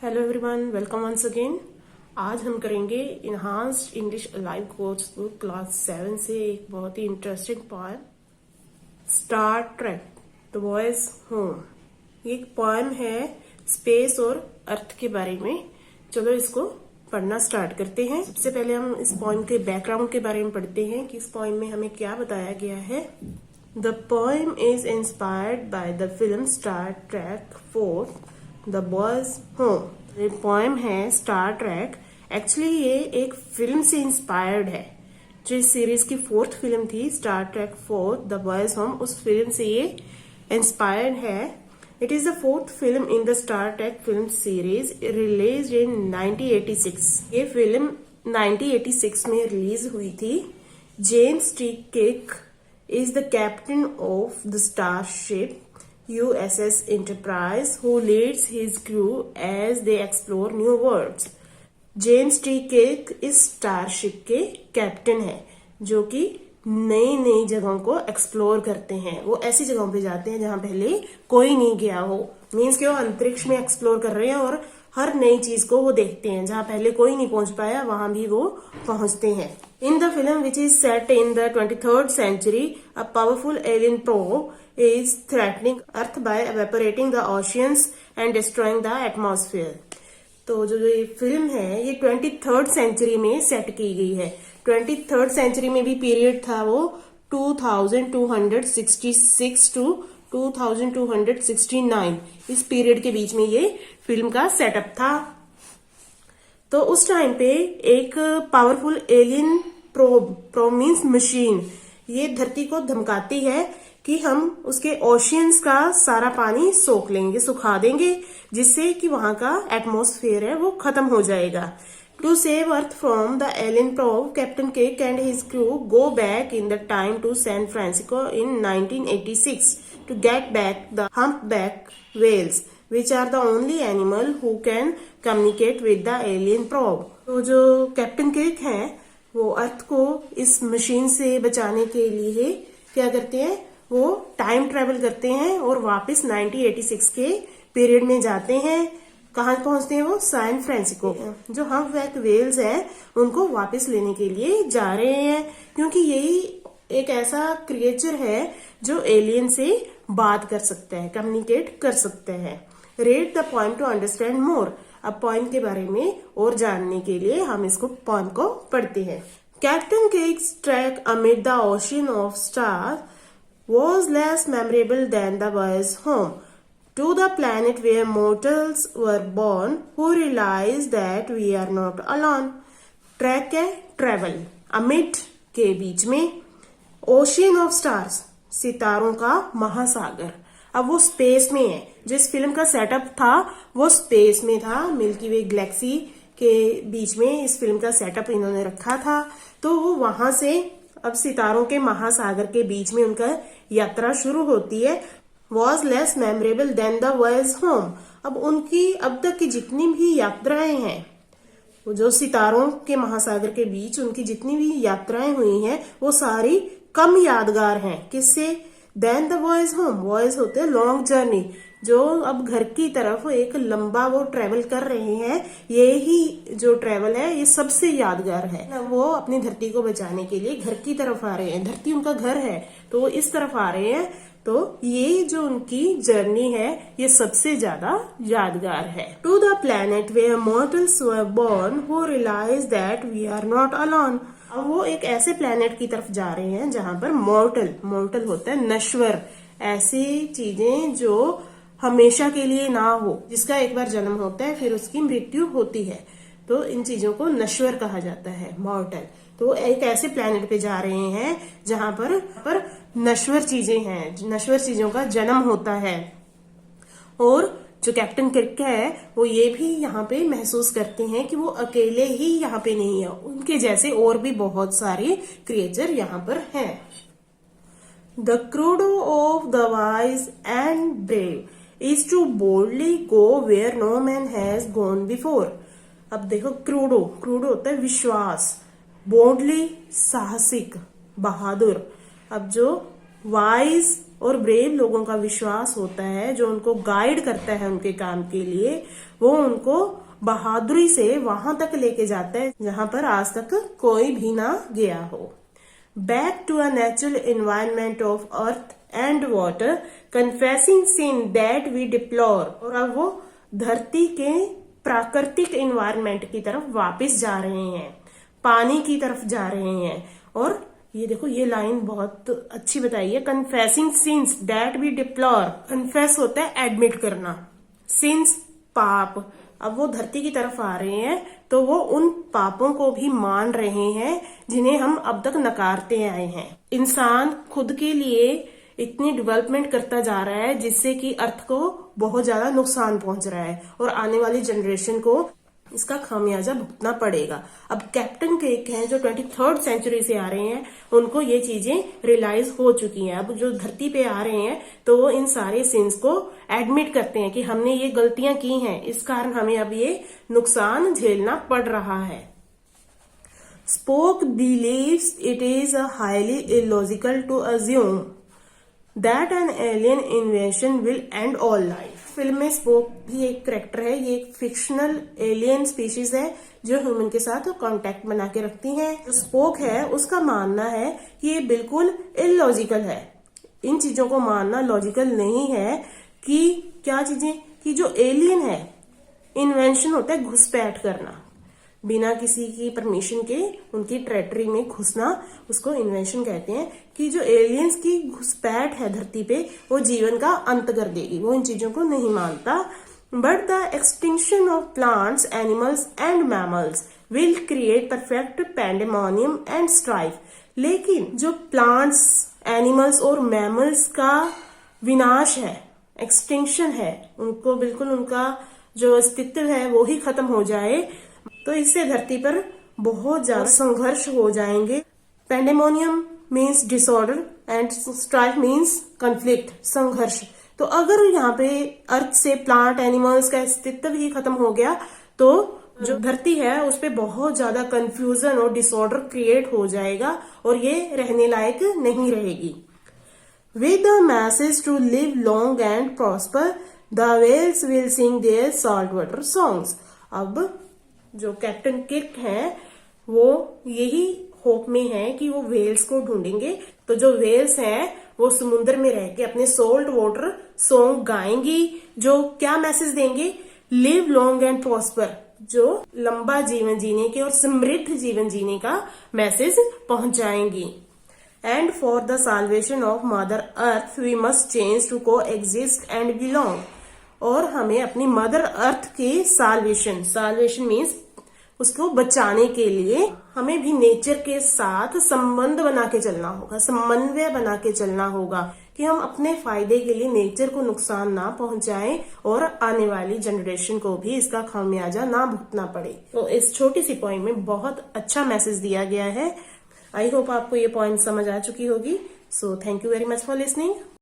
Hello everyone, welcome once again. आज हम करेंगे enhanced English live course book class 7 से एक बहुत ही interesting poem Star Trek the voyage home. ये एक पोएम है स्पेस और अर्थ के बारे में। चलो इसको पढ़ना स्टार्ट करते हैं। सबसे पहले हम इस पोएम के बैकग्राउंड के बारे में पढ़ते हैं कि इस पोएम में हमें क्या बताया गया है। The poem is inspired by the film Star Trek 4 the boys home. ये पोएम है स्टार ट्रेक। एक्चुअली ये एक फिल्म से इंस्पायर्ड है। जो इस सीरीज की 4th फिल्म थी Star Trek 4 the boys home, उस फिल्म से ये इंस्पायर्ड है। It is the 4th film in the Star Trek film series release इन 1986। ये फिल्म 1986 में रिलीज हुई थी। James T kick is the captain of the starship USS Enterprise who leads his crew as they explore new worlds. James T kick इस starship के captain है जो कि नई नई जगहों को एक्सप्लोर करते हैं। वो ऐसी जगहों पे जाते हैं जहां पहले कोई नहीं गया हो। मीन्स कि वो अंतरिक्ष में एक्सप्लोर कर रहे हैं और हर नई चीज को वो देखते हैं। जहां पहले कोई नहीं पहुंच पाया वहां भी वो पहुंचते हैं। In the film, which is set in the 23rd century, a powerful alien probe is threatening Earth by evaporating the oceans and destroying the atmosphere. तो जो ये फिल्म है ये 23rd सेंचुरी में सेट की गई है। 23rd सेंचुरी में भी पीरियड था वो 2266 टू 2269। इस पीरियड के बीच में ये फिल्म का सेटअप था। तो उस टाइम पे एक powerful alien probe means machine ये धरती को धमकाती है कि हम उसके ओशियंस का सारा पानी सोख लेंगे, सुखा देंगे, जिससे कि वहां का एटमॉस्फेयर है वो खत्म हो जाएगा। To save earth from the alien probe, captain किक and his crew go back in the time to San Francisco in 1986 to get back the humpback whales which are the only animal who can communicate with the alien probe. तो जो captain kick हैं वो अर्थ को इस machine से बचाने के लिए क्या करते हैं, वो टाइम ट्रेवल करते हैं और वापस 1986 के पीरियड में जाते हैं। कहाँ पहुंचते हैं वो? San Francisco. जो हम्पबैक व्हेल्स हैं उनको वापस लेने के लिए जा रहे हैं, क्योंकि यही एक ऐसा क्रिएचर है जो एलियन से बात कर सकता है, कम्युनिकेट कर सकता है। Read the poem to understand more. अब पोएम के बारे में और जानने के लिए हम इसको पोएम को पढ़ते हैं। Captain Kick's trek amid the ocean of stars was less memorable than the boy's home to the planet where mortals were born who realized that we are not alone. Trek है travel, amid के बीच में, ocean of stars सितारों का महासागर। अब वो space में है। जो इस फिल्म का सेटअप था वो स्पेस में था, मिल्की वे गैलेक्सी के बीच में इस फिल्म का सेटअप इन्होंने रखा था। तो वो वहां से अब सितारों के महासागर के बीच में उनका यात्रा शुरू होती है। Was less memorable than the voyage home. अब उनकी अब तक की जितनी भी यात्राएं हैं, वो जो सितारों के महासागर के बीच उनकी जितनी भी यात्राएं हुई हैं वो सारी कम यादगार हैं। किससे? Than the voyage home. Voyage होते हैं लॉन्ग जर्नी, जो अब घर की तरफ एक लंबा वो ट्रेवल कर रहे हैं। ये ही जो ट्रेवल है ये सबसे यादगार है। वो अपनी धरती को बचाने के लिए घर की तरफ आ रहे हैं। धरती उनका घर है तो वो इस तरफ आ रहे हैं। तो ये जो उनकी जर्नी है ये सबसे ज्यादा यादगार है। To the planet where mortals were born who realize that we are not alone. अब वो एक ऐसे प्लेनेट की तरफ जा रहे हैं जहां पर मॉर्टल होता है नश्वर, ऐसी चीजें जो हमेशा के लिए ना हो, जिसका एक बार जन्म होता है फिर उसकी मृत्यु होती है। तो इन चीजों को नश्वर कहा जाता है, मॉर्टल। तो एक ऐसे प्लेनेट पे जा रहे हैं जहां पर नश्वर चीजें हैं, नश्वर चीजों का जन्म होता है। और जो कैप्टन किक है वो ये भी यहाँ पे महसूस करते हैं कि वो अकेले ही यहाँ पे नहीं है, उनके जैसे और भी बहुत सारे क्रिएचर यहाँ पर हैं। The credo of the wise and brave is to boldly go where no man has gone before. अब देखो क्रूडो होता है विश्वास, बोल्डली साहसिक, बहादुर। अब जो वाइज और ब्रेव लोगों का विश्वास होता है, जो उनको गाइड करता है उनके काम के लिए, वो उनको बहादुरी से वहां तक लेके जाता है जहां पर आज तक कोई भी ना गया हो। Back to a natural environment of earth and water, confessing sin that we deplore. और अब वो धरती के प्राकृतिक एनवायरनमेंट की तरफ वापस जा रहे हैं, पानी की तरफ जा रहे हैं। और ये देखो, ये लाइन बहुत अच्छी बताई है, confessing sins that we deplore. Confess होता है एडमिट करना, सिंस पाप। अब वो धरती की तरफ आ रहे हैं तो वो उन पापों को भी मान रहे हैं जिन्हें हम अब तक नकारते आए हैं। इंसान खुद के लिए इतनी डेवलपमेंट करता जा रहा है जिससे कि अर्थ को बहुत ज्यादा नुकसान पहुंच रहा है और आने वाली जनरेशन को इसका खामियाजा भुगतना पड़ेगा। अब कैप्टन क्रिक हैं जो 23rd सेंचुरी से आ रहे हैं, उनको ये चीजें रियलाइज हो चुकी हैं। अब जो धरती पे आ रहे हैं तो वो इन सारे सिंस को एडमिट करते हैं कि हमने ये गलतियां की हैं, इस कारण हमें अब ये नुकसान झेलना पड़ रहा है। Spock believes it is highly illogical to assume that an alien invention will end all life. Film में स्पोक भी एक करेक्टर है, ये एक फिक्शनल एलियन स्पीशीज है जो ह्यूमन के साथ कांटेक्ट बना के रखती है। जो स्पोक है उसका मानना है कि ये बिल्कुल इलॉजिकल है, इन चीजों को मानना लॉजिकल नहीं है। कि क्या चीजें, कि जो एलियन है, इन्वेंशन होता है घुसपैठ करना, बिना किसी की परमिशन के उनकी टेरिटरी में घुसना, उसको इन्वेंशन कहते हैं। कि जो एलियंस की घुसपैठ है धरती पे वो जीवन का अंत कर देगी, वो इन चीजों को नहीं मानता। But the extinction of plants, animals and mammals will create perfect pandemonium and strife. लेकिन जो प्लांट्स, एनिमल्स और मैमल्स का विनाश है, एक्सटिंक्शन है, उनको बिल्कुल उनका जो अस्तित्व है वो ही खत्म हो जाए, तो इससे धरती पर बहुत ज्यादा संघर्ष हो जाएंगे। Pandemonium means disorder and strife means conflict, संघर्ष। तो अगर यहाँ पे अर्थ से प्लांट, एनिमल्स का अस्तित्व ही खत्म हो गया तो जो धरती है उस पे बहुत ज्यादा कंफ्यूजन और डिसऑर्डर क्रिएट हो जाएगा और ये रहने लायक नहीं रहेगी। With the message to live long and prosper, the whales will sing their saltwater songs. अब जो कैप्टन किर्क हैं वो यही होप में है कि वो वेल्स को ढूंढेंगे। तो जो वेल्स हैं वो समुद्र में रह के अपने सोल्ट वाटर सॉन्ग गाएंगी, जो क्या मैसेज देंगे, लिव लॉन्ग एंड प्रॉस्पर, जो लंबा जीवन जीने के और समृद्ध जीवन जीने का message पहुंचाएंगी। And for the salvation of Mother Earth, we must change to coexist and belong. और हमें अपनी मदर अर्थ के साल्वेशन मीन्स उसको बचाने के लिए हमें भी नेचर के साथ संबंध बना के चलना होगा, समन्वय बना के चलना होगा कि हम अपने फायदे के लिए नेचर को नुकसान ना पहुंचाएं और आने वाली जनरेशन को भी इसका खामियाजा ना भुगतना पड़े। तो इस छोटी सी पॉइंट में बहुत अच्छा मैसेज दिया गया है। आई होप आपको ये पॉइंट समझ आ चुकी होगी। So thank you very much for listening.